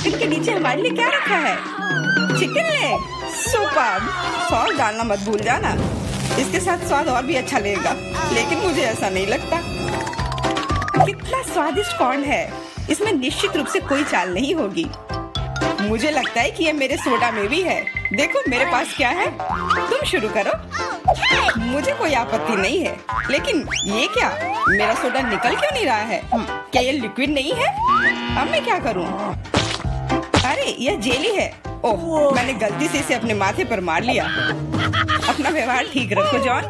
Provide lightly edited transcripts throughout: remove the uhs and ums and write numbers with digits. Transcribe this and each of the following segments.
ढक्कन के नीचे हमारे लिए क्या रखा है? Chicken leg. सुपर्ब। सॉस डालना मत भूल जाना, इसके साथ स्वाद और भी अच्छा लगेगा। लेकिन मुझे ऐसा नहीं लगता। कितना स्वादिष्ट कॉर्न है, इसमें निश्चित रूप से कोई चाल नहीं होगी। मुझे लगता है कि ये मेरे सोडा में भी है। देखो मेरे पास क्या है। तुम शुरू करो, मुझे कोई आपत्ति नहीं है। लेकिन ये क्या, मेरा सोडा निकल क्यों नहीं रहा है? क्या ये लिक्विड नहीं है? अब मैं क्या करूं? अरे यह जेली है। ओह, मैंने गलती से इसे अपने माथे पर मार लिया। अपना व्यवहार ठीक रखो जॉन।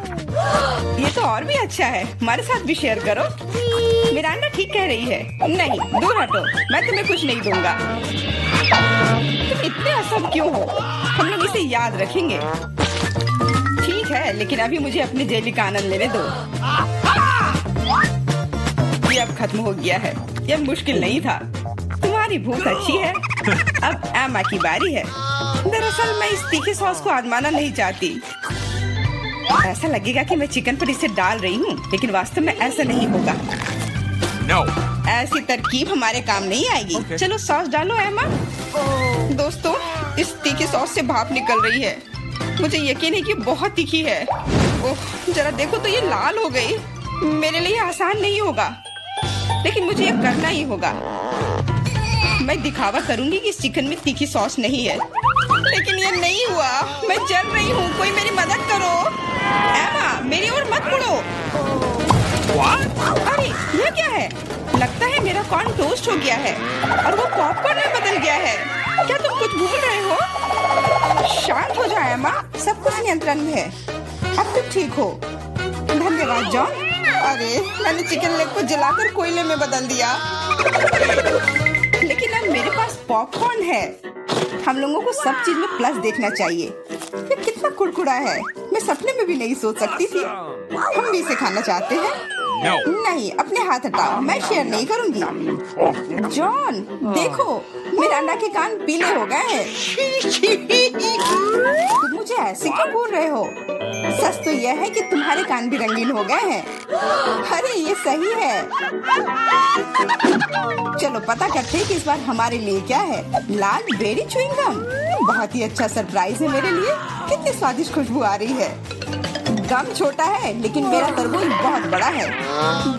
ये तो और भी अच्छा है, हमारे साथ भी शेयर करो। मिरांडा ठीक कह रही है। नहीं, दूर हटो, मैं तुम्हें कुछ नहीं दूंगा। तुम इतने असम क्यों हो? हम लोग इसे याद रखेंगे। ठीक है, लेकिन अभी मुझे अपने जेली का आनंद लेने दो। ये अब खत्म हो गया है। यह मुश्किल नहीं था। तुम्हारी भूख अच्छी है। अब एमा की बारी है। दरअसल मैं इस तीखे सॉस को आजमाना नहीं चाहती। ऐसा लगेगा कि मैं चिकन पर इसे डाल रही हूँ, लेकिन वास्तव में ऐसा नहीं होगा। No. ऐसी तरकीब हमारे काम नहीं आएगी। Okay. चलो सॉस डालो एमा। दोस्तों, इस तीखी सॉस से भाप निकल रही है। मुझे यकीन है कि बहुत तीखी है। ओह, जरा देखो तो ये लाल हो गई। मेरे लिए आसान नहीं होगा, लेकिन मुझे ये करना ही होगा। मैं दिखावा करूंगी कि इस चिकन में तीखी सॉस नहीं है, लेकिन ये नहीं हुआ। मैं जल रही हूँ, कोई मेरी मदद करो। एमा, मेरी ओर मत मुड़ो। अरे ये क्या है? लगता है मेरा कॉर्न टोस्ट हो गया है और वो पॉपकॉर्न में बदल गया है। क्या तुम कुछ भूल रहे हो? शांत हो जाओ एमा, सब कुछ नियंत्रण में है। अब तुम ठीक हो। धन्यवाद जॉन। अरे मैंने चिकन लेग को जलाकर कोयले में बदल दिया। लेकिन अब मेरे पास पॉपकॉर्न है। हम लोगों को सब चीज में प्लस देखना चाहिए। ये कितना कुड़कुड़ा है, मैं सपने में भी नहीं सोच सकती थी। हम भी इसे खाना चाहते हैं। No. नहीं, अपने हाथ हटाओ, मैं शेयर नहीं करूंगी। जॉन देखो, मिरांडा के कान पीले हो गए हैं। तुम मुझे ऐसे क्यों बोल रहे हो? सच तो यह है कि तुम्हारे कान भी रंगीन हो गए हैं। अरे ये सही है। चलो पता करते हैं कि इस बार हमारे लिए क्या है। लाल बेरी च्युइंगम, बहुत ही अच्छा सरप्राइज है मेरे लिए। कितनी स्वादिष्ट खुशबू आ रही है। गम छोटा है, लेकिन मेरा तरबूज बहुत बड़ा है।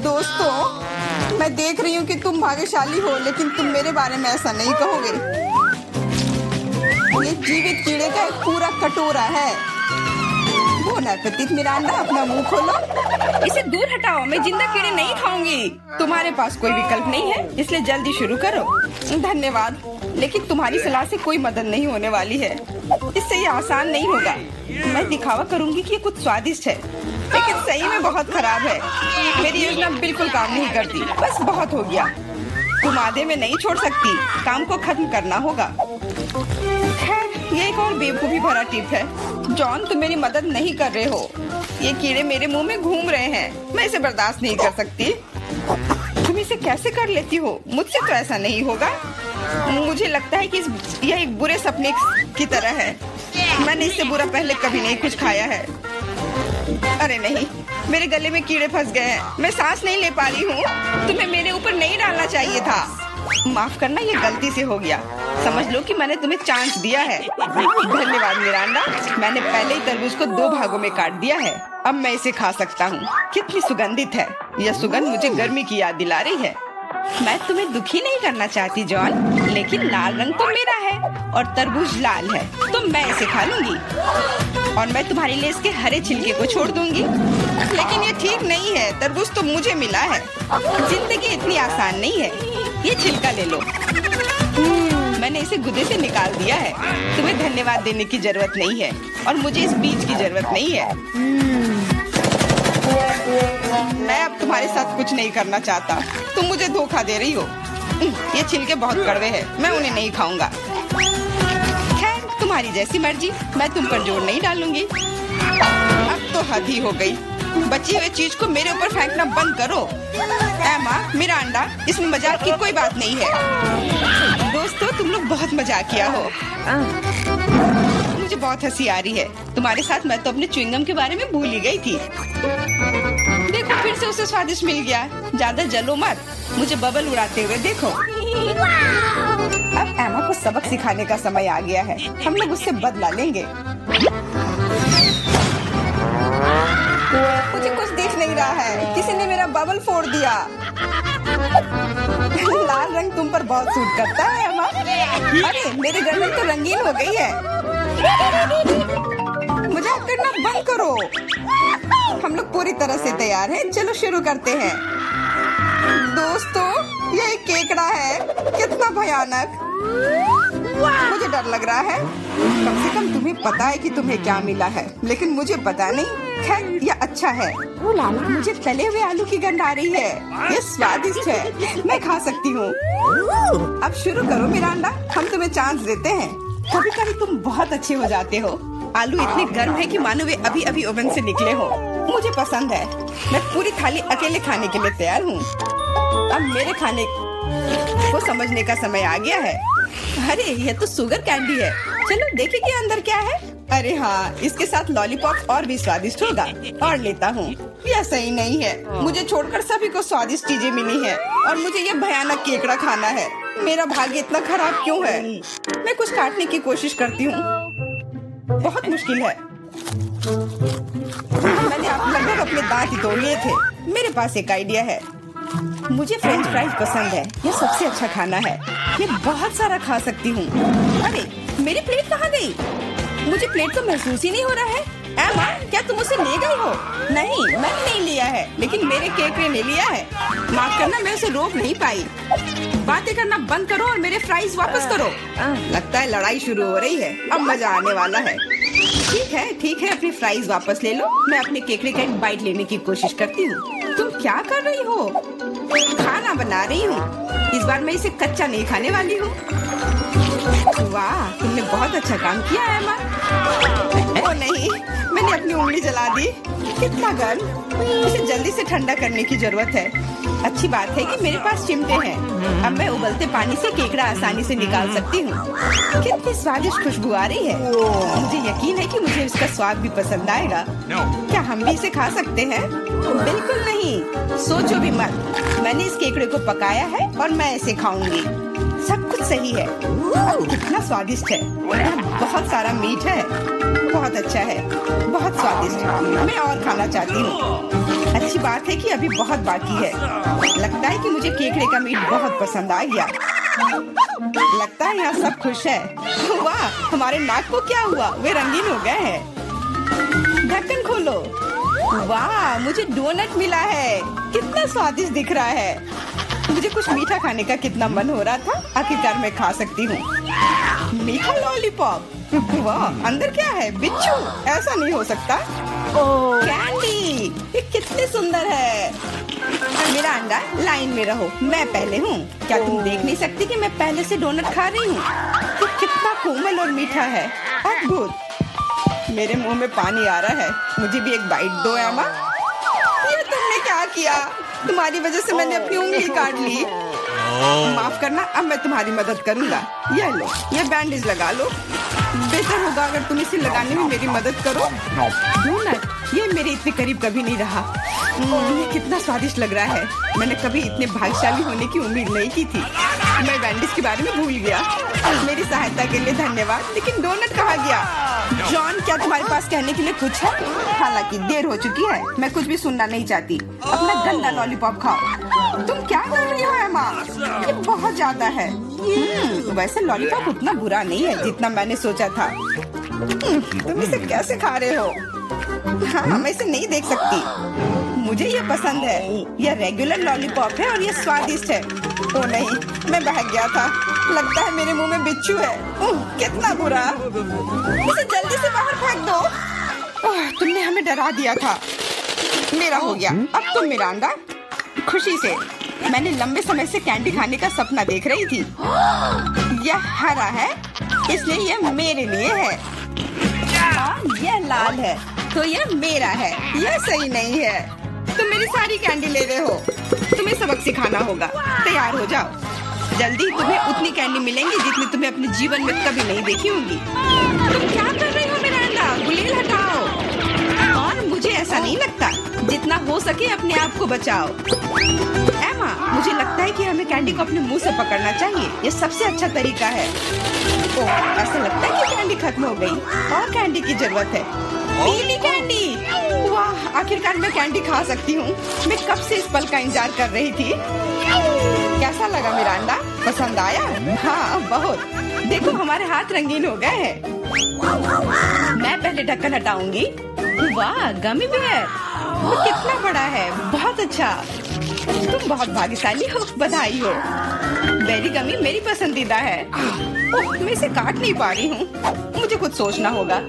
दोस्तों, मैं देख रही हूँ कि तुम भाग्यशाली हो, लेकिन तुम मेरे बारे में ऐसा नहीं कहोगे। ये जीवित कीड़े का एक पूरा कटोरा है। बोन एपेटिट मिरांडा, अपना मुंह खोलो। इसे दूर हटाओ, मैं जिंदा कीड़े नहीं खाऊंगी। तुम्हारे पास कोई विकल्प नहीं है, इसलिए जल्दी शुरू करो। धन्यवाद, लेकिन तुम्हारी सलाह से कोई मदद नहीं होने वाली है। इससे ये आसान नहीं होगा। मैं दिखावा करूंगी कि ये कुछ स्वादिष्ट है, लेकिन सही में बहुत खराब है। मेरी योजना बिल्कुल काम नहीं करती। बस बहुत हो गया। तुम आधे में नहीं छोड़ सकती, काम को खत्म करना होगा। खैर, ये एक और बेवकूफी भरा टिप है। जॉन, तुम मेरी मदद नहीं कर रहे हो। ये कीड़े मेरे मुंह में घूम रहे हैं, मैं इसे बर्दाश्त नहीं कर सकती। तुम इसे कैसे कर लेती हो? मुझसे तो ऐसा नहीं होगा। मुझे लगता है कि यह एक बुरे सपने की तरह है। मैंने इससे बुरा पहले कभी नहीं कुछ खाया है। अरे नहीं, मेरे गले में कीड़े फंस गए हैं। मैं सांस नहीं ले पा रही हूँ। तुम्हें मेरे ऊपर नहीं डालना चाहिए था। माफ करना, ये गलती से हो गया। समझ लो कि मैंने तुम्हें चांस दिया है। धन्यवाद मिरांडा, मैंने पहले ही तरबूज को 2 भागों में काट दिया है। अब मैं इसे खा सकता हूँ। कितनी सुगंधित है। यह सुगंध मुझे गर्मी की याद दिला रही है। मैं तुम्हें दुखी नहीं करना चाहती जॉन, लेकिन लाल रंग तो मेरा है और तरबूज लाल है, तो मैं इसे खा लूंगी और मैं तुम्हारे लिए इसके हरे छिलके को छोड़ दूंगी। लेकिन ये ठीक नहीं है, तरबूज तो मुझे मिला है। जिंदगी इतनी आसान नहीं है। ये छिलका ले लो। मैंने इसे गुदे से निकाल दिया है। तुम्हें धन्यवाद देने की जरूरत नहीं है और मुझे इस बीज की जरूरत नहीं है। मैं अब तुम्हारे साथ कुछ नहीं करना चाहता। तुम मुझे धोखा दे रही हो। ये छिलके बहुत कड़वे हैं, मैं उन्हें नहीं खाऊंगा। खैर, तुम्हारी जैसी मर्जी, मैं तुम पर जोर नहीं डालूंगी। अब तो हद ही हो गई। बची हुई चीज को मेरे ऊपर फेंकना बंद करो। एमा, मिरांडा, इसमें मजाक की कोई बात नहीं है। दोस्तों, तुम लोग बहुत मजाकिया हो। मुझे बहुत हंसी आ रही है। तुम्हारे साथ मैं तो अपने च्युइंगम के बारे में भूल ही गई थी। देखो, फिर से उसे स्वादिष्ट मिल गया। ज्यादा जलो मत, मुझे बबल उड़ाते हुए देखो। अब एमा को सबक सिखाने का समय आ गया है। हम लोग उससे बदला लेंगे। मुझे कुछ दिख नहीं रहा है। किसी ने मेरा बबल फोड़ दिया। लाल रंग तुम पर बहुत सूट करता है अम्मा। अरे मेरी गर्दन तो रंगीन हो गई है। मजाक करना बंद करो। हम लोग पूरी तरह से तैयार हैं। चलो शुरू करते हैं। दोस्तों, ये एक केकड़ा है। कितना भयानक। मुझे डर लग रहा है। कम से कम तुम्हें पता है कि तुम्हें क्या मिला है, लेकिन मुझे पता नहीं। खैर, ये अच्छा है। मुझे तले हुए आलू की गंध आ रही है। ये स्वादिष्ट है। मैं खा सकती हूँ। अब शुरू करो मिरांडा। हम तुम्हें चांस देते हैं। कभी कभी तुम बहुत अच्छे हो जाते हो। आलू इतने गर्म है कि मानो वे अभी अभी ओवन से निकले हो। मुझे पसंद है। मैं पूरी थाली अकेले खाने के लिए तैयार हूँ। अब मेरे खाने को समझने का समय आ गया है। अरे ये तो शुगर कैंडी है। चलो देखें कि अंदर क्या है। अरे हाँ, इसके साथ लॉलीपॉप और भी स्वादिष्ट होगा। और लेता हूँ। यह सही नहीं है। मुझे छोड़कर सभी को स्वादिष्ट चीजें मिली हैं और मुझे यह भयानक केकड़ा खाना है। मेरा भाग्य इतना खराब क्यों है? मैं कुछ काटने की कोशिश करती हूँ। बहुत मुश्किल है। मैंने लगभग अपने दांत ही तोड़ लिए थे। मेरे पास एक आइडिया है। मुझे फ्रेंच फ्राइज पसंद है। यह सबसे अच्छा खाना है। ये बहुत सारा खा सकती हूँ। अरे मेरी प्लेट कहाँ गई? मुझे प्लेट तो महसूस ही नहीं हो रहा है। एमा, क्या तुम उसे ले गई हो? नहीं, मैंने नहीं लिया है, लेकिन मेरे केकड़े ने लिया है। माफ करना, मैं उसे रोक नहीं पाई। बातें करना बंद करो और मेरे फ्राइज वापस करो। लगता है लड़ाई शुरू हो रही है। अब मजा आने वाला है। ठीक है, अपनी फ्राइज वापस ले लो। मैं अपने केकड़े का एक बाइट लेने की कोशिश करती हूँ। तुम क्या कर रही हो? खाना बना रही हूँ। इस बार मैं इसे कच्चा नहीं खाने वाली हूँ। वाह, तुमने बहुत अच्छा काम किया है एमा। ओ नहीं, मैंने अपनी उंगली जला दी। कितना गर्म। इसे जल्दी से ठंडा करने की जरूरत है। अच्छी बात है कि मेरे पास चिमटे हैं। अब मैं उबलते पानी से केकड़ा आसानी से निकाल सकती हूँ। कितनी स्वादिष्ट खुशबू आ रही है। मुझे यकीन है कि मुझे इसका स्वाद भी पसंद आएगा। क्या हम भी इसे खा सकते हैं? बिल्कुल नहीं, सोचो भी मत। मैंने इस केकड़े को पकाया है और मैं इसे खाऊंगी। सब कुछ सही है। कितना स्वादिष्ट है। बहुत सारा मीठ है। बहुत अच्छा है। बहुत स्वादिष्ट है। मैं और खाना चाहती हूँ। अच्छी बात है कि अभी बहुत बाकी है। लगता है कि मुझे केकड़े का मीट बहुत पसंद आ गया। लगता है यहाँ सब खुश है। वाह, हमारे नाक को क्या हुआ? वे रंगीन हो गए हैं। ढक्कन खोलो। वाह, मुझे डोनट मिला है। कितना स्वादिष्ट दिख रहा है। मुझे कुछ मीठा खाने का कितना मन हो रहा था। आखिरकार मैं खा सकती हूँ। मीठा लॉलीपॉप। वाह, अंदर क्या है? बिच्छू? ऐसा नहीं हो सकता। कैंडी, ये कितनी सुंदर है। मेरा अंडा, लाइन में रहो। मैं पहले हूँ। क्या तुम देख नहीं सकती कि मैं पहले से डोनट खा रही हूँ? तो कितना कोमल और मीठा है। अद्भुत। मेरे मुंह में पानी आ रहा है। मुझे भी एक बाइट दो एमा। ये तुमने क्या किया? तुम्हारी वजह से मैंने अपनी उंगली काट ली। माफ करना, अब मैं तुम्हारी मदद करूंगा। ये लो, ये बैंडेज लगा लो। बेहतर होगा अगर तुम इसे लगाने में मेरी मदद करो। डोनट, ये मेरे इतने करीब कभी नहीं रहा। ये कितना स्वादिष्ट लग रहा है। मैंने कभी इतने भाग्यशाली होने की उम्मीद नहीं की थी। मैं बैंडेज के बारे में भूल गया। मेरी सहायता के लिए धन्यवाद। लेकिन डोनट कहाँ गया? जॉन, क्या तुम्हारे पास कहने के लिए कुछ है? हालांकि देर हो चुकी है। मैं कुछ भी सुनना नहीं चाहती। अपना गंदा लॉलीपॉप खाओ। तुम क्या कर रही हो एमा? ये बहुत ज्यादा है। वैसे लॉलीपॉप उतना बुरा नहीं है जितना मैंने सोचा था। तुम इसे कैसे खा रहे हो? हाँ, मैं इसे नहीं देख सकती। मुझे ये पसंद है। यह रेगुलर लॉलीपॉप है और ये स्वादिष्ट है। ओ नहीं, मैं बहक गया था। लगता है मेरे मुंह में बिच्छू है। कितना बुरा। इसे जल्दी से बाहर फेंक दो। तुमने हमें डरा दिया था। मेरा हो गया। अब तुम मिरांडा। खुशी से। मैंने लंबे समय से कैंडी खाने का सपना देख रही थी। यह हरा है, इसलिए यह मेरे लिए है। और यह लाल है, तो यह मेरा है। यह सही नहीं है। तुम मेरी सारी कैंडी ले रहे हो। तुम्हें सबक सिखाना होगा। तैयार हो जाओ। जल्दी तुम्हें उतनी कैंडी मिलेंगी जितनी तुम्हें अपने जीवन में कभी नहीं देखी होंगी। तुम क्या कर रही हो मिरांडा? गुलेल हटाओ। और मुझे ऐसा नहीं लगता। जितना हो सके अपने आप को बचाओ। एमा, मुझे लगता है कि हमें कैंडी को अपने मुंह से पकड़ना चाहिए। ये सबसे अच्छा तरीका है। ओह, ऐसा लगता है कि कैंडी खत्म हो गई और कैंडी की जरूरत है। पीली कैंडी, वाह, आखिरकार मैं कैंडी खा सकती हूँ। मैं कब से इस पल का इंतजार कर रही थी। कैसा लगा मिरांडा? पसंद आया? हाँ, बहुत। देखो हमारे हाथ रंगीन हो गए हैं। मैं पहले ढक्कन हटाऊंगी। वाह, गमी बेयर, वो कितना बड़ा है। बहुत अच्छा, तुम बहुत भाग्यशाली हो। बधाई हो। बेरी गमी मेरी पसंदीदा है। ओह, मैं इसे काट नहीं पा रही हूँ। मुझे कुछ सोचना होगा।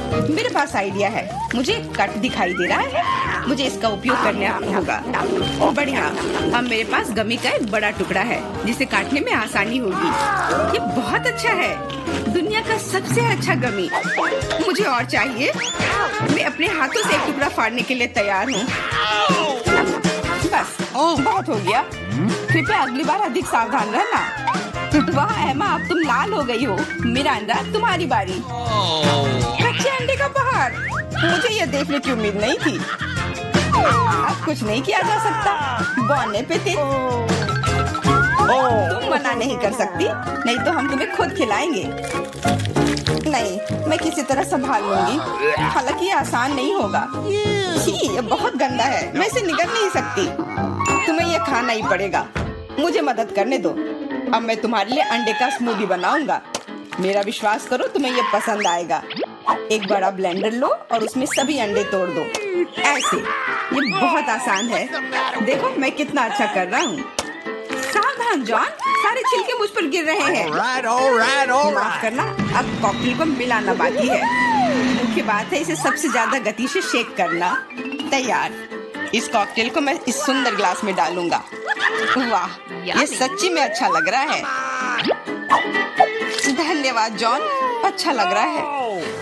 मेरे पास आइडिया है। मुझे कट दिखाई दे रहा है। मुझे इसका उपयोग करना होगा। बढ़िया, अब मेरे पास गमी का एक बड़ा टुकड़ा है जिसे काटने में आसानी होगी। ये बहुत अच्छा है, दुनिया का सबसे अच्छा गमी। मुझे और चाहिए। मैं अपने हाथों से एक टुकड़ा फाड़ने के लिए तैयार हूँ। बस, बहुत हो गया। कृपया अगली बार अधिक सावधान रहना। वाह एमा, अब तुम लाल हो गई हो। मिरांडा, तुम्हारी बारी। कच्चे अंडे का बहार, मुझे ये देखने की उम्मीद नहीं थी। अब कुछ नहीं किया जा सकता। बॉन एपेटिट। तुम मना नहीं कर सकती, नहीं तो हम तुम्हें खुद खिलाएंगे। नहीं, मैं किसी तरह संभाल लूंगी। हालांकि ये आसान नहीं होगा। छी, ये बहुत गंदा है। मैं इसे निगल नहीं सकती। तुम्हें ये खाना ही पड़ेगा। मुझे मदद करने दो। अब मैं तुम्हारे लिए अंडे का स्मूदी बनाऊंगा। मेरा विश्वास करो, तुम्हें ये पसंद आएगा। एक बड़ा ब्लेंडर लो और उसमें सभी अंडे तोड़ दो। ऐसे, ये बहुत आसान है। देखो मैं कितना अच्छा कर रहा हूँ। सावधान जॉन, सारे छिलके मुझ पर गिर रहे हैं। माफ करना, अब कॉकटेल को मिलाना बाकी है। मुख्य बात है इसे सबसे ज्यादा गति से शेक करना। तैयार। इस कॉकटेल को मैं इस सुंदर ग्लास में डालूंगा। वाह, ये सच्ची में अच्छा लग रहा है। धन्यवाद जॉन, अच्छा लग रहा है।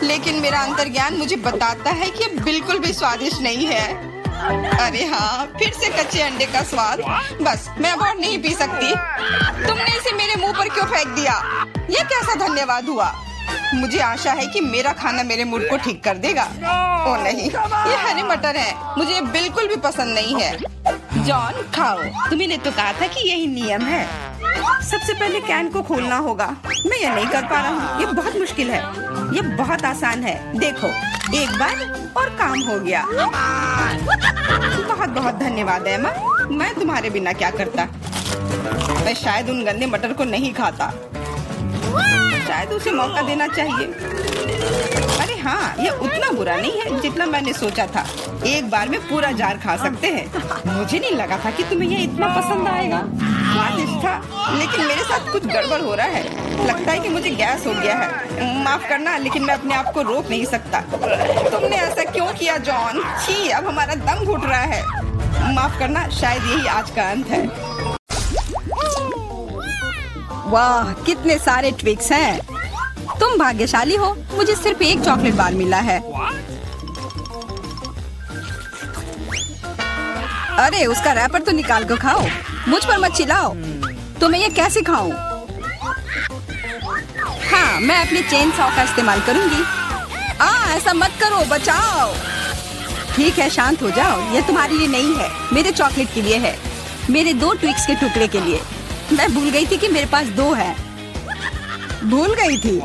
लेकिन मेरा अंतर्ज्ञान मुझे बताता है कि ये बिल्कुल भी स्वादिष्ट नहीं है। अरे हाँ, फिर से कच्चे अंडे का स्वाद। बस, मैं अब और नहीं पी सकती। तुमने इसे मेरे मुंह पर क्यों फेंक दिया? ये कैसा धन्यवाद हुआ? मुझे आशा है कि मेरा खाना मेरे मूड को ठीक कर देगा। ओ नहीं, ये हरे मटर है। मुझे बिल्कुल भी पसंद नहीं है। जॉन, खाओ। तुम्हें तो कहा था कि यही नियम है। सबसे पहले कैन को खोलना होगा। मैं ये नहीं कर पा रहा हूँ। ये बहुत मुश्किल है। ये बहुत आसान है। देखो, एक बार और काम हो गया। बहुत बहुत धन्यवाद एमा। मैं तुम्हारे बिना क्या करता। मैं शायद उन गंदे मटर को नहीं खाता। शायद उसे मौका देना चाहिए। अरे हाँ, ये उतना बुरा नहीं है जितना मैंने सोचा था। एक बार में पूरा जार खा सकते हैं। मुझे नहीं लगा था कि तुम्हें ये इतना पसंद आएगा। स्वादिष्ट था, लेकिन मेरे साथ कुछ गड़बड़ हो रहा है। लगता है कि मुझे गैस हो गया है। माफ करना, लेकिन मैं अपने आप को रोक नहीं सकता। तुमने ऐसा क्यों किया जॉन? छी, अब हमारा दम घुट रहा है। माफ करना, शायद यही आज का अंत है। वाह, कितने सारे ट्विक्स हैं। तुम भाग्यशाली हो, मुझे सिर्फ एक चॉकलेट बार मिला है। अरे उसका रैपर तो निकाल कर खाओ। मुझ पर मत चिल्लाओ। तो मैं ये कैसे खाऊं? हाँ, मैं अपने चेन सॉ का इस्तेमाल करूंगी। ऐसा मत करो, बचाओ। ठीक है, शांत हो जाओ। ये तुम्हारे लिए नहीं है, मेरे चॉकलेट के लिए है। मेरे 2 ट्विक्स के टुकड़े के लिए। मैं भूल गई थी कि मेरे पास 2 है। भूल गई थी?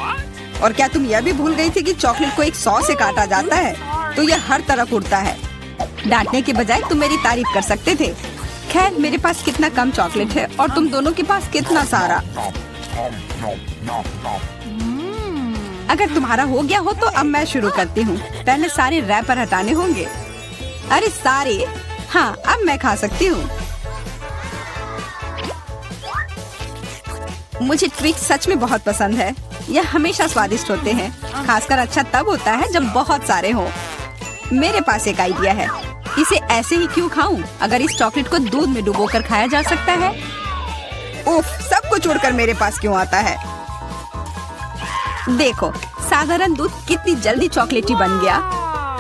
और क्या तुम यह भी भूल गई थी कि चॉकलेट को एक सॉ से काटा जाता है? तो यह हर तरफ उड़ता है। डांटने के बजाय तुम मेरी तारीफ कर सकते थे। खैर, मेरे पास कितना कम चॉकलेट है और तुम दोनों के पास कितना सारा। अगर तुम्हारा हो गया हो तो अब मैं शुरू करती हूँ। पहले सारे रैपर हटाने होंगे। अरे सारे? हाँ, अब मैं खा सकती हूँ। मुझे ट्विक्स सच में बहुत पसंद है। यह हमेशा स्वादिष्ट होते हैं। खासकर अच्छा तब होता है जब बहुत सारे हो। मेरे पास एक आइडिया है। इसे ऐसे ही क्यों खाऊं? अगर इस चॉकलेट को दूध में डुबोकर खाया जा सकता है। उफ, सब कुछ उड़कर मेरे पास क्यों आता है? देखो, साधारण दूध कितनी जल्दी चॉकलेटी बन गया।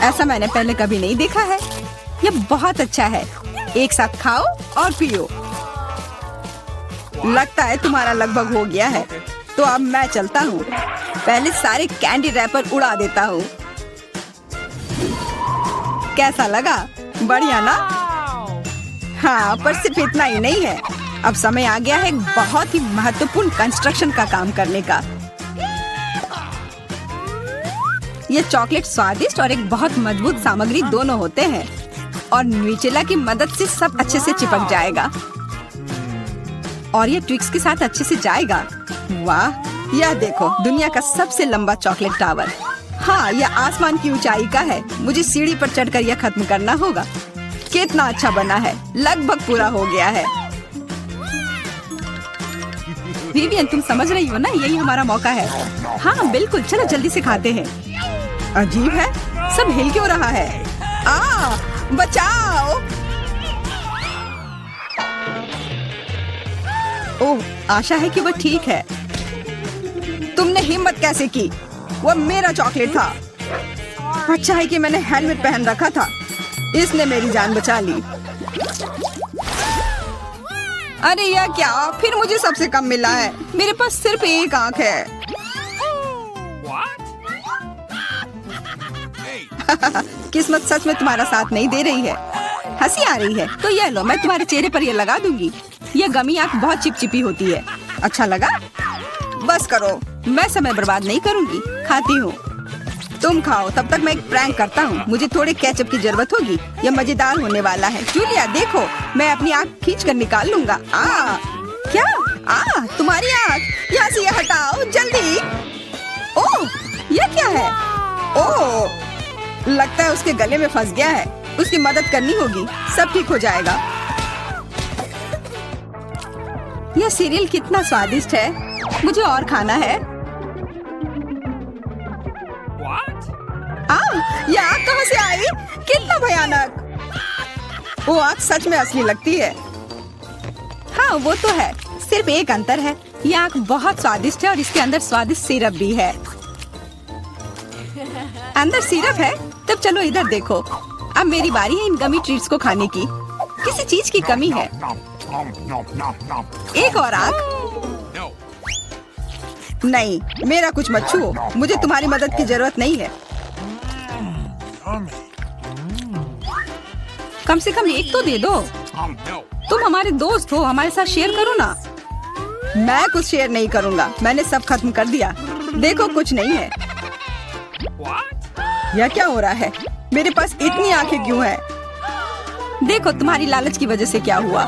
ऐसा मैंने पहले कभी नहीं देखा है। यह बहुत अच्छा है। एक साथ खाओ और पियो। लगता है तुम्हारा लगभग हो गया है। तो अब मैं चलता हूँ। पहले सारे कैंडी रैपर उड़ा देता हूँ। कैसा लगा? बढ़िया ना? हाँ, पर सिर्फ इतना ही नहीं है। अब समय आ गया है एक बहुत ही महत्वपूर्ण कंस्ट्रक्शन का काम करने का। ये चॉकलेट स्वादिष्ट और एक बहुत मजबूत सामग्री दोनों होते हैं और न्यूटेला की मदद से सब अच्छे से चिपक जाएगा और ये ट्विक्स के साथ अच्छे से जाएगा। वाह, यह देखो, दुनिया का सबसे लंबा चॉकलेट टावर। हाँ, यह आसमान की ऊंचाई का है। मुझे सीढ़ी पर चढ़कर यह खत्म करना होगा। कितना अच्छा बना है, लगभग पूरा हो गया है। विवियन, तुम समझ रही हो ना, यही हमारा मौका है। हाँ बिल्कुल, चलो जल्दी से खाते हैं। अजीब है, सब हिल क्यों रहा है? बचाओ! ओह, आशा है कि वह ठीक है। तुमने हिम्मत कैसे की? वह मेरा चॉकलेट था। अच्छा है कि मैंने हेलमेट पहन रखा था, इसने मेरी जान बचा ली। अरे यह क्या, फिर मुझे सबसे कम मिला है। मेरे पास सिर्फ एक आंख है। किस्मत सच में तुम्हारा साथ नहीं दे रही है। हंसी आ रही है तो यह लो, मैं तुम्हारे चेहरे पर यह लगा दूंगी। यह गमी आंख बहुत चिपचिपी होती है। अच्छा लगा? बस करो, मैं समय बर्बाद नहीं करूंगी, खाती हूँ। तुम खाओ, तब तक मैं एक प्रैंक करता हूँ। मुझे थोड़े केचप की जरूरत होगी, यह मजेदार होने वाला है। जूलिया देखो, मैं अपनी आँख खींच कर निकाल लूंगा। क्या? तुम्हारी आँख, यहाँ से यह हटाओ जल्दी। ओह, यह क्या है? ओह, लगता है उसके गले में फंस गया है। उसकी मदद करनी होगी, सब ठीक हो जाएगा। यह सीरियल कितना स्वादिष्ट है, मुझे और खाना है। यह आग कहाँ से आई? कितना भयानक! वो आग सच में असली लगती है। हाँ वो तो है, सिर्फ एक अंतर है, यह आग बहुत स्वादिष्ट है और इसके अंदर स्वादिष्ट सिरप भी है। अंदर सिरप है? तब चलो इधर देखो। अब मेरी बारी है इन गमी ट्रीट्स को खाने की। किसी चीज की कमी है। एक और आग? नहीं, मेरा कुछ मत छुओ, मुझे तुम्हारी मदद की जरूरत नहीं है। कम से कम एक तो दे दो। तुम हमारे दोस्त हो, हमारे साथ शेयर करो ना। मैं कुछ शेयर नहीं करूँगा, मैंने सब खत्म कर दिया। देखो कुछ नहीं है। यह क्या हो रहा है? मेरे पास इतनी आंखें क्यों है? देखो तुम्हारी लालच की वजह से क्या हुआ।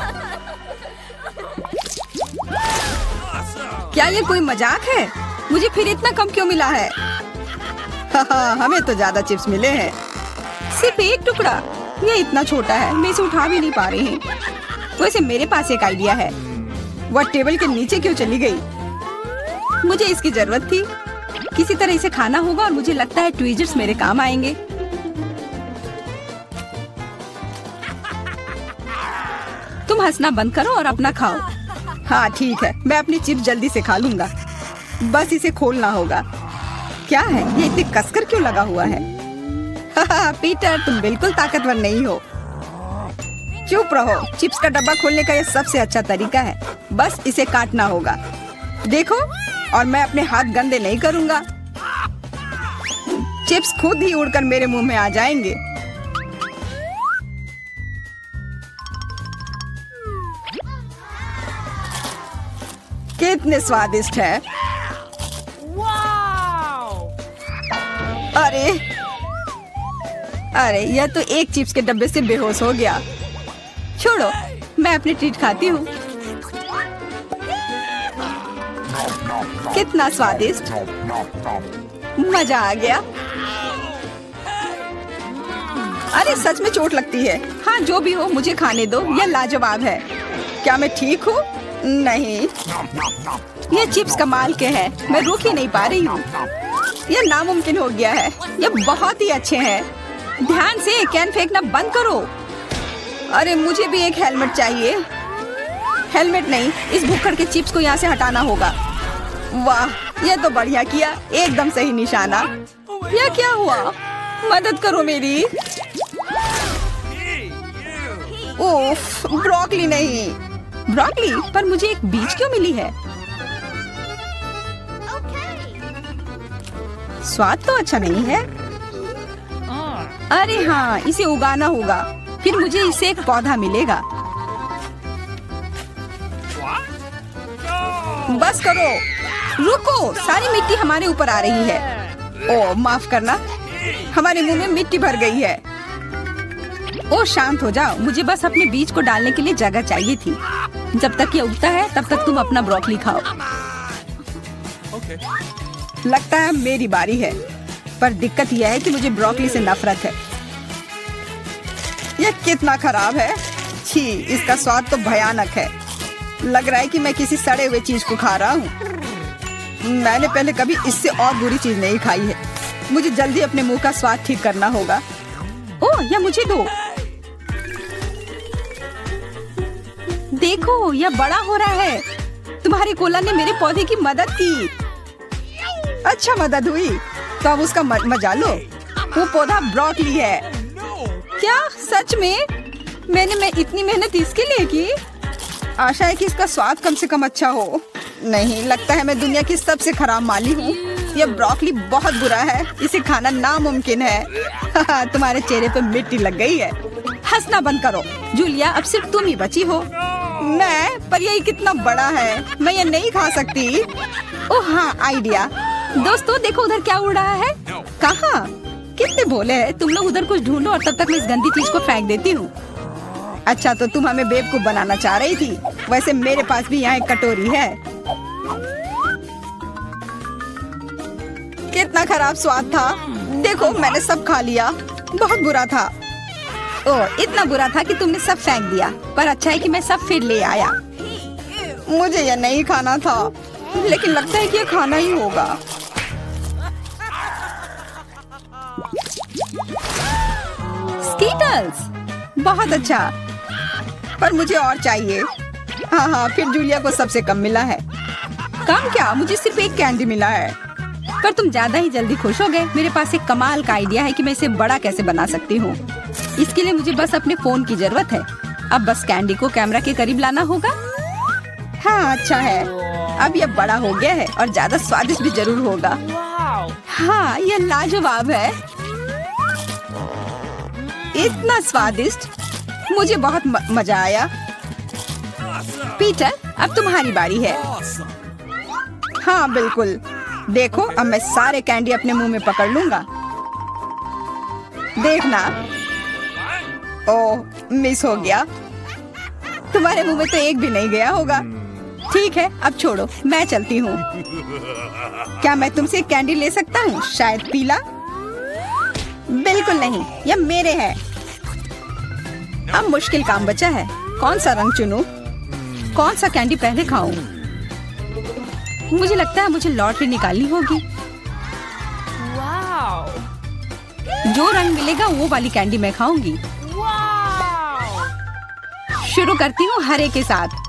क्या ये कोई मजाक है? मुझे फिर इतना कम क्यों मिला है? हमें तो ज्यादा चिप्स मिले हैं। सिर्फ एक टुकड़ा? ये इतना छोटा है, मैं इसे उठा भी नहीं पा रही हूँ। वैसे मेरे पास एक आइडिया है। वह टेबल के नीचे क्यों चली गई? मुझे इसकी जरूरत थी। किसी तरह इसे खाना होगा और मुझे लगता है ट्वीजर्स मेरे काम आएंगे। तुम हंसना बंद करो और अपना खाओ। हाँ ठीक है, मैं अपनी चिप्स जल्दी से खा लूंगा। बस इसे खोलना होगा। क्या है ये, इतने कसकर क्यों लगा हुआ है? पीटर, तुम बिल्कुल ताकतवर नहीं हो। चुप रहो, चिप्स का डब्बा खोलने का यह सबसे अच्छा तरीका है। बस इसे काटना होगा। देखो, और मैं अपने हाथ गंदे नहीं करूंगा। चिप्स खुद ही उड़कर मेरे मुंह में आ जाएंगे। कितने स्वादिष्ट है। अरे यह तो एक चिप्स के डब्बे से बेहोश हो गया। छोड़ो, मैं अपनी ट्रीट खाती हूँ। कितना स्वादिष्ट, मजा आ गया। अरे सच में चोट लगती है। हाँ जो भी हो, मुझे खाने दो, यह लाजवाब है। क्या मैं ठीक हूँ? नहीं, ये चिप्स कमाल के हैं, मैं रुक ही नहीं पा रही हूँ। यह नामुमकिन हो गया है। यह बहुत ही अच्छे हैं। ध्यान से, कैन फेंकना बंद करो। अरे मुझे भी एक हेलमेट चाहिए। हेलमेट नहीं, इस भुक्कड़ के चिप्स को यहाँ से हटाना होगा। वाह, यह तो बढ़िया किया, एकदम सही निशाना। यह क्या हुआ? मदद करो मेरी। ओफ, ब्रोकली नहीं। ब्रोकली? पर मुझे एक बीज क्यों मिली है? स्वाद तो अच्छा नहीं है। अरे हाँ, इसे उगाना होगा। फिर मुझे इससे एक पौधा मिलेगा। बस करो, रुको, सारी मिट्टी हमारे ऊपर आ रही है। ओह माफ करना, हमारे मुंह में मिट्टी भर गई है। ओह शांत हो जाओ, मुझे बस अपने बीज को डालने के लिए जगह चाहिए थी। जब तक ये उगता है तब तक तुम अपना ब्रोकली खाओ। लगता है मेरी बारी है, पर दिक्कत यह है कि मुझे ब्रोकली से नफरत है। यह कितना खराब है, छी, इसका स्वाद तो भयानक है। लग रहा है कि मैं किसी सड़े हुए चीज को खा रहा हूँ। मैंने पहले कभी इससे और बुरी चीज नहीं खाई है। मुझे जल्दी अपने मुंह का स्वाद ठीक करना होगा। ओह, यह मुझे दो। देखो, यह बड़ा हो रहा है। तुम्हारे कोला ने मेरे पौधे की मदद की। अच्छा मदद हुई, तो अब उसका मजा लो। वो पौधा ब्रोकली है। क्या सच में? मैंने इतनी मेहनत इसके लिए की। आशा है कि इसका स्वाद कम से कम अच्छा हो। नहीं, लगता है मैं दुनिया की सबसे खराब माली हूँ। यह ब्रोकली बहुत बुरा है, इसे खाना नामुमकिन है। तुम्हारे चेहरे पे मिट्टी लग गई है। हंसना बंद करो जूलिया, अब सिर्फ तुम ही बची हो। मैं? पर यही कितना बड़ा है, मैं ये नहीं खा सकती। ओह हाँ, आइडिया। दोस्तों देखो उधर क्या उड़ रहा है। कहाँ? कितने भोले हैं तुम लोग। उधर कुछ ढूंढो और तब तक मैं इस गंदी चीज को फेंक देती हूँ। अच्छा, तो तुम हमें बेवकूफ बनाना चाह रही थी। वैसे मेरे पास भी यहाँ एक कटोरी है। कितना खराब स्वाद था। देखो, मैंने सब खा लिया। बहुत बुरा था। ओह, इतना बुरा था कि तुमने सब फेंक दिया। पर अच्छा है कि मैं सब फिर ले आया। मुझे यह नहीं खाना था, लेकिन लगता है कि यह खाना ही होगा। स्कीटल्स, बहुत अच्छा, पर मुझे और चाहिए। हाँ, फिर जूलिया को सबसे कम मिला है। कम क्या, मुझे सिर्फ एक कैंडी मिला है। पर तुम ज्यादा ही जल्दी खुश हो गए। मेरे पास एक कमाल का आइडिया है कि मैं इसे बड़ा कैसे बना सकती हूँ। इसके लिए मुझे बस अपने फोन की जरूरत है। अब बस कैंडी को कैमरा के करीब लाना होगा। हाँ, अच्छा है। अब यह बड़ा हो गया है और ज्यादा स्वादिष्ट भी जरूर होगा। हाँ, यह लाजवाब है। इतना स्वादिष्ट, मुझे बहुत मजा आया। पीटर, अब तुम्हारी बारी है। हाँ बिल्कुल। देखो, अब मैं सारे कैंडी अपने मुंह में पकड़ लूंगा। देखना। ओह, मिस हो गया। तुम्हारे मुंह में तो एक भी नहीं गया होगा। ठीक है, अब छोड़ो, मैं चलती हूँ। क्या मैं तुमसे एक कैंडी ले सकता हूँ? शायद पीला? बिल्कुल नहीं, यह मेरे है। अब मुश्किल काम बचा है। कौन सा रंग चुनूं? कौन सा कैंडी पहले खाऊं? मुझे लगता है मुझे लॉटरी निकालनी होगी। जो रंग मिलेगा वो वाली कैंडी मैं खाऊंगी। शुरू करती हूँ हरे के साथ।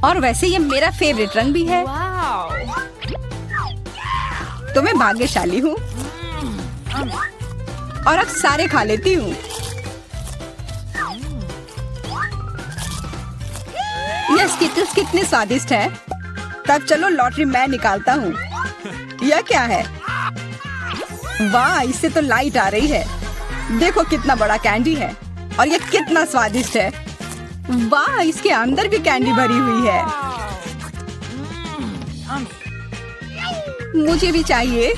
और वैसे ये मेरा फेवरेट रंग भी है। तो मैं भाग्यशाली हूँ और अब सारे खा लेती हूँ। यह स्किटल्स कितने स्वादिष्ट है। तब चलो लॉटरी मैं निकालता हूँ। यह क्या है? वाह, इससे तो लाइट आ रही है। देखो कितना बड़ा कैंडी है और यह कितना स्वादिष्ट है। वाह, इसके अंदर भी कैंडी भरी हुई है। मुझे भी चाहिए।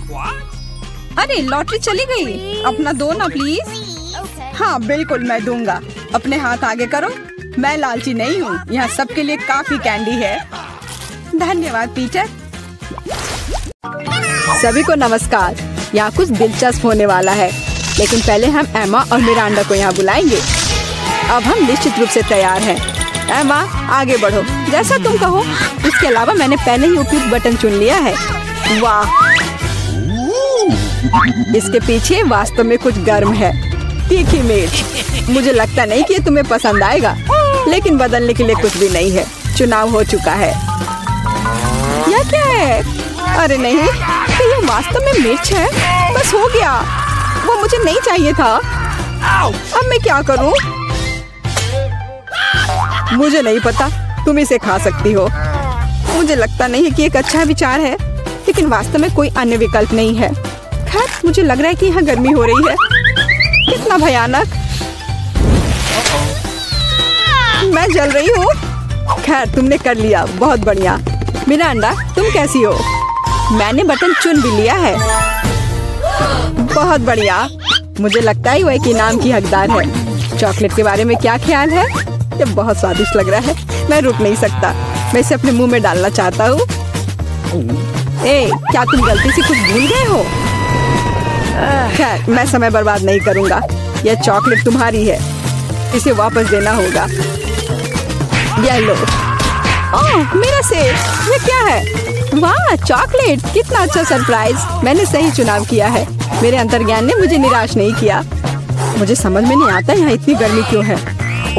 अरे लॉटरी चली गई। अपना दो ना प्लीज। हाँ बिल्कुल, मैं दूंगा। अपने हाथ आगे करो। मैं लालची नहीं हूँ। यहाँ सबके लिए काफी कैंडी है। धन्यवाद पीटर। सभी को नमस्कार। यहाँ कुछ दिलचस्प होने वाला है, लेकिन पहले हम एमा और मिरांडा को यहाँ बुलाएंगे। अब हम निश्चित रूप से तैयार हैं। एमा, आगे बढ़ो, जैसा तुम कहो। इसके अलावा मैंने पहले ही उपयुक्त बटन चुन लिया है। वाह, इसके पीछे वास्तव में कुछ गर्म है। तीखी मिर्च। मुझे लगता नहीं कि ये तुम्हें पसंद आएगा, लेकिन बदलने के लिए कुछ भी नहीं है। चुनाव हो चुका है। यह क्या है? अरे नहीं, तो ये वास्तव में मिर्च है। बस हो गया, वो मुझे नहीं चाहिए था। अब मैं क्या करूं? मुझे नहीं पता, तुम इसे खा सकती हो। मुझे लगता नहीं है कि एक अच्छा विचार है, लेकिन वास्तव में कोई अन्य विकल्प नहीं है। खैर, मुझे लग रहा है कि यहाँ गर्मी हो रही है। कितना भयानक। मैं जल रही हूँ। खैर तुमने कर लिया, बहुत बढ़िया। मिरांडा तुम कैसी हो? मैंने बटन चुन भी लिया है। बहुत बढ़िया। मुझे लगता है वह एक इनाम की हकदार है। चॉकलेट के बारे में क्या ख्याल है? ये बहुत स्वादिष्ट लग रहा है, मैं रुक नहीं सकता। मैं इसे अपने मुंह में डालना चाहता हूँ। क्या तुम गलती से कुछ भूल गए हो? खैर मैं समय बर्बाद नहीं करूँगा। यह चॉकलेट तुम्हारी है, इसे वापस देना होगा। यह लो। ओह मेरा सेब, ये क्या है? वाह चॉकलेट, कितना अच्छा सरप्राइज। मैंने सही चुनाव किया है। मेरे अंतर्ज्ञान ने मुझे निराश नहीं किया। मुझे समझ में नहीं आता यहाँ इतनी गर्मी क्यों है।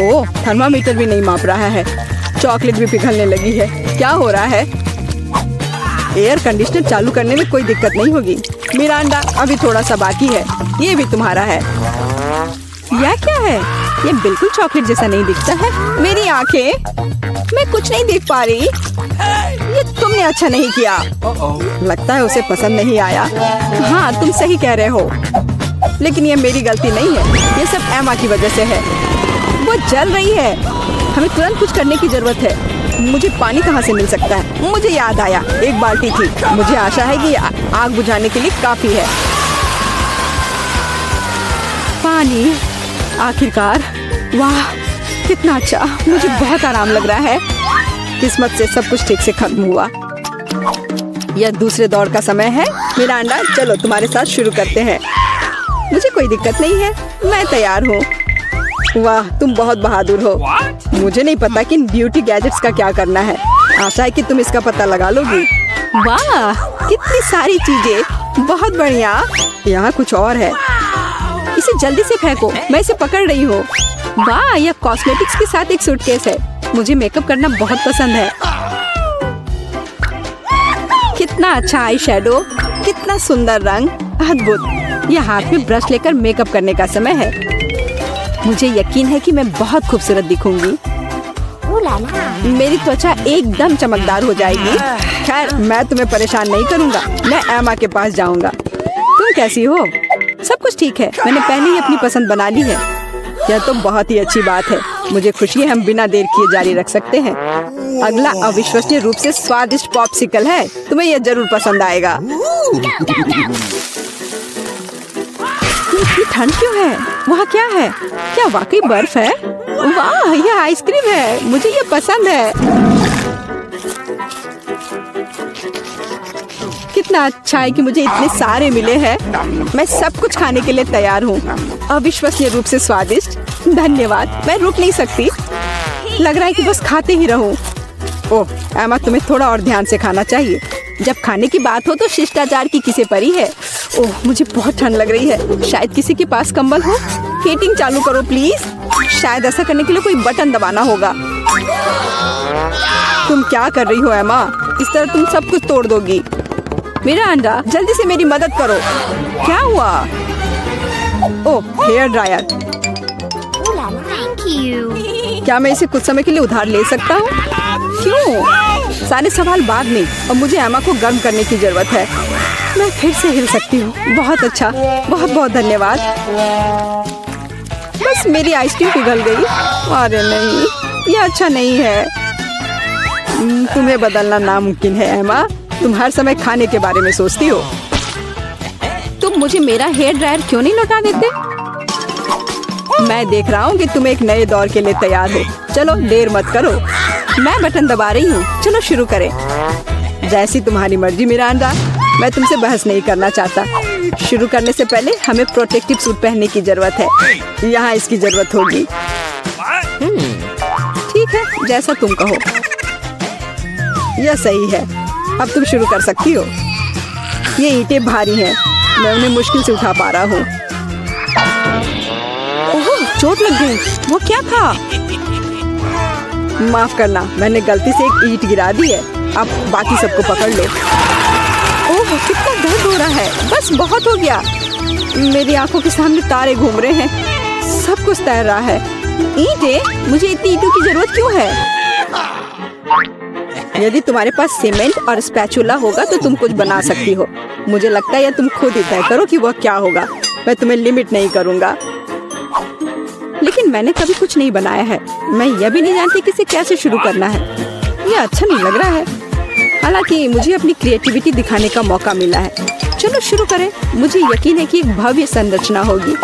ओह थर्मामीटर भी नहीं माप रहा है। चॉकलेट भी पिघलने लगी है। क्या हो रहा है? एयर कंडीशनर चालू करने में कोई दिक्कत नहीं होगी। मिरांडा अभी थोड़ा सा बाकी है। ये भी तुम्हारा है। यह क्या है? ये बिल्कुल चॉकलेट जैसा नहीं दिखता है। मेरी आंखें, मैं कुछ नहीं देख पा रही। ये तुमने अच्छा नहीं किया। लगता है उसे पसंद नहीं आया। हाँ तुम सही कह रहे हो, लेकिन ये मेरी गलती नहीं है। ये सब एमा की वजह से है। वो जल रही है। हमें तुरंत कुछ करने की जरूरत है। मुझे पानी कहाँ से मिल सकता है? मुझे याद आया, एक बाल्टी थी। मुझे आशा है कि आग बुझाने के लिए काफी है। पानी, आखिरकार। वाह कितना अच्छा, मुझे बहुत आराम लग रहा है। किस्मत से सब कुछ ठीक से खत्म हुआ। यह दूसरे दौर का समय है। मिरांडा चलो तुम्हारे साथ शुरू करते हैं। मुझे कोई दिक्कत नहीं है, मैं तैयार हूँ। वाह तुम बहुत बहादुर हो। मुझे नहीं पता कि इन ब्यूटी गैजेट्स का क्या करना है। आशा है कि तुम इसका पता लगा लोगी। वाह कितनी सारी चीजें, बहुत बढ़िया। यहाँ कुछ और है। इसे जल्दी से फेंको, मैं इसे पकड़ रही हूँ। वाह यह कॉस्मेटिक्स के साथ एक सूटकेस है। मुझे मेकअप करना बहुत पसंद है। कितना अच्छा आई शेडो, कितना सुंदर रंग, अद्भुत। यह हाथ में ब्रश लेकर मेकअप करने का समय है। मुझे यकीन है कि मैं बहुत खूबसूरत दिखूंगी। मेरी त्वचा एकदम चमकदार हो जाएगी। खैर मैं तुम्हें परेशान नहीं करूंगा। मैं एमा के पास जाऊंगा। तुम कैसी हो? सब कुछ ठीक है, मैंने पहले ही अपनी पसंद बना ली है। यह तो बहुत ही अच्छी बात है। मुझे खुशी है हम बिना देर किए जारी रख सकते हैं। अगला अविश्वसनीय रूप से स्वादिष्ट पॉप्सिकल है। तुम्हें यह जरूर पसंद आएगा। इतनी ठंड क्यों है? वहाँ क्या है? क्या वाकई बर्फ है? वाह यह आइसक्रीम है, मुझे ये पसंद है। कितना अच्छा है कि मुझे इतने सारे मिले हैं। मैं सब कुछ खाने के लिए तैयार हूँ। अविश्वसनीय रूप से स्वादिष्ट, धन्यवाद। मैं रुक नहीं सकती। लग रहा है कि बस खाते ही रहूं। ओह एमा तुम्हें थोड़ा और ध्यान से खाना चाहिए। जब खाने की बात हो तो शिष्टाचार की किसे परी है। ओह मुझे बहुत ठंड लग रही है। शायद किसी के पास कंबल हो। हीटिंग चालू करो प्लीज। शायद ऐसा करने के लिए कोई बटन दबाना होगा। तुम क्या कर रही हो एमा? इस तरह तुम सब कुछ तोड़ दोगी। मिरांडा जल्दी से मेरी मदद करो। क्या हुआ? ओह हेयर ड्रायर। क्या मैं इसे कुछ समय के लिए उधार ले सकता हूँ? क्यों? सारे सवाल बाद में। अब मुझे एमा को गर्म करने की जरूरत है। मैं फिर से हिल सकती हूँ। बहुत अच्छा, बहुत बहुत धन्यवाद। बस मेरी आइसक्रीम पिघल गई। अरे नहीं, यह अच्छा नहीं है। तुम्हें बदलना नामुमकिन है एमा। तुम हर समय खाने के बारे में सोचती हो। तुम मुझे मेरा हेयर ड्रायर क्यों नहीं लौटा देते? मैं देख रहा हूँ कि तुम एक नए दौर के लिए तैयार हो। चलो देर मत करो। मैं बटन दबा रही हूँ। चलो शुरू करें। जैसी तुम्हारी मर्जी मिरांडा। मैं तुमसे बहस नहीं करना चाहता। शुरू करने से पहले हमें प्रोटेक्टिव सूट पहनने की जरूरत है। यहाँ इसकी जरूरत होगी। ठीक है, जैसा तुम कहो। यह सही है। अब तुम शुरू कर सकती हो। ये ईंटें भारी हैं। मैं उन्हें मुश्किल से उठा पा रहा हूँ। ओह, चोट लग गई। वो क्या था? माफ करना, मैंने गलती से एक ईंट गिरा दी है। अब बाकी सबको पकड़ लो। ओह, कितना दर्द हो रहा है। बस बहुत हो गया। मेरी आंखों के सामने तारे घूम रहे हैं। सब कुछ तैर रहा है। ईंटें? मुझे इतनी ईंटों की जरूरत क्यों है? यदि तुम्हारे पास सीमेंट और स्पैचुला होगा तो तुम कुछ बना सकती हो। मुझे लगता है या तुम खुद ही तय करो कि वह क्या होगा। मैं तुम्हें लिमिट नहीं करूँगा। लेकिन मैंने कभी कुछ नहीं बनाया है। मैं यह भी नहीं जानती कि इसे कैसे शुरू करना है। ये अच्छा नहीं लग रहा है। हालांकि मुझे अपनी क्रिएटिविटी दिखाने का मौका मिला है। चलो शुरू करें। मुझे यकीन है कि एक भव्य संरचना होगी।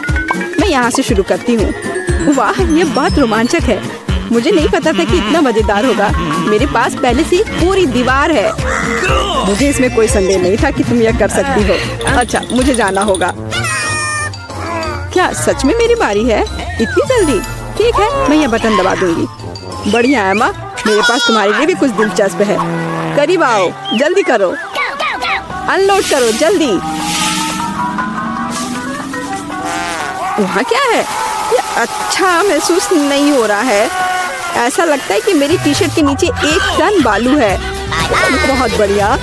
मैं यहाँ से शुरू करती हूँ। वाह, ये बहुत रोमांचक है। मुझे नहीं पता था कि इतना मजेदार होगा। मेरे पास पहले से पूरी दीवार है। मुझे इसमें कोई संदेह नहीं था कि तुम यह कर सकती हो। अच्छा, मुझे जाना होगा। क्या सच में मेरी बारी है? इतनी जल्दी? ठीक है, मैं यह बटन दबा दूंगी। बढ़िया एमा, मेरे पास तुम्हारे लिए भी कुछ दिलचस्प है। करीब आओ, जल्दी करो, अनलोड करो जल्दी। वहाँ क्या है? ये अच्छा महसूस नहीं हो रहा है। ऐसा लगता है कि मेरी टी शर्ट के नीचे 1 टन बालू है। बहुत बढ़िया।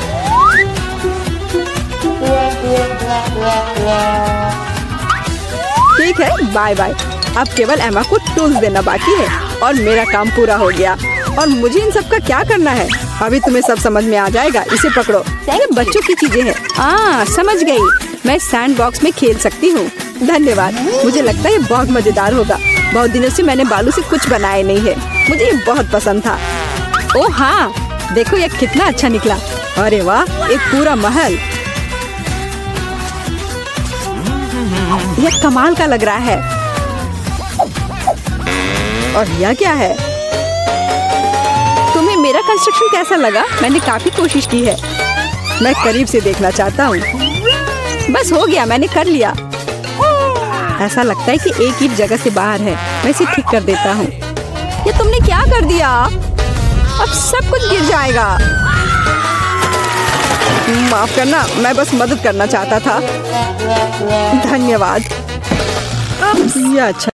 ठीक है, बाय बाय। अब केवल एमा को टूल्स देना बाकी है और मेरा काम पूरा हो गया। और मुझे इन सब का क्या करना है? अभी तुम्हें सब समझ में आ जाएगा। इसे पकड़ो। ये बच्चों की चीजें हैं। समझ गई। मैं सैंड बॉक्स में खेल सकती हूँ। धन्यवाद। मुझे लगता है ये बहुत मजेदार होगा। बहुत दिनों से मैंने बालू से कुछ बनाया नहीं है। मुझे ये बहुत पसंद था। ओह हाँ, देखो ये कितना अच्छा निकला। अरे वाह, एक पूरा महल। यह कमाल का लग रहा है। और यह क्या है? तुम्हें मेरा कंस्ट्रक्शन कैसा लगा? मैंने काफी कोशिश की है। मैं करीब से देखना चाहता हूँ। बस हो गया, मैंने कर लिया। ऐसा लगता है कि एक ईंट जगह से बाहर है। मैं इसे ठीक कर देता हूँ। ये तुमने क्या कर दिया? अब सब कुछ गिर जाएगा। माफ करना, मैं बस मदद करना चाहता था। धन्यवाद। अब यह अच्छा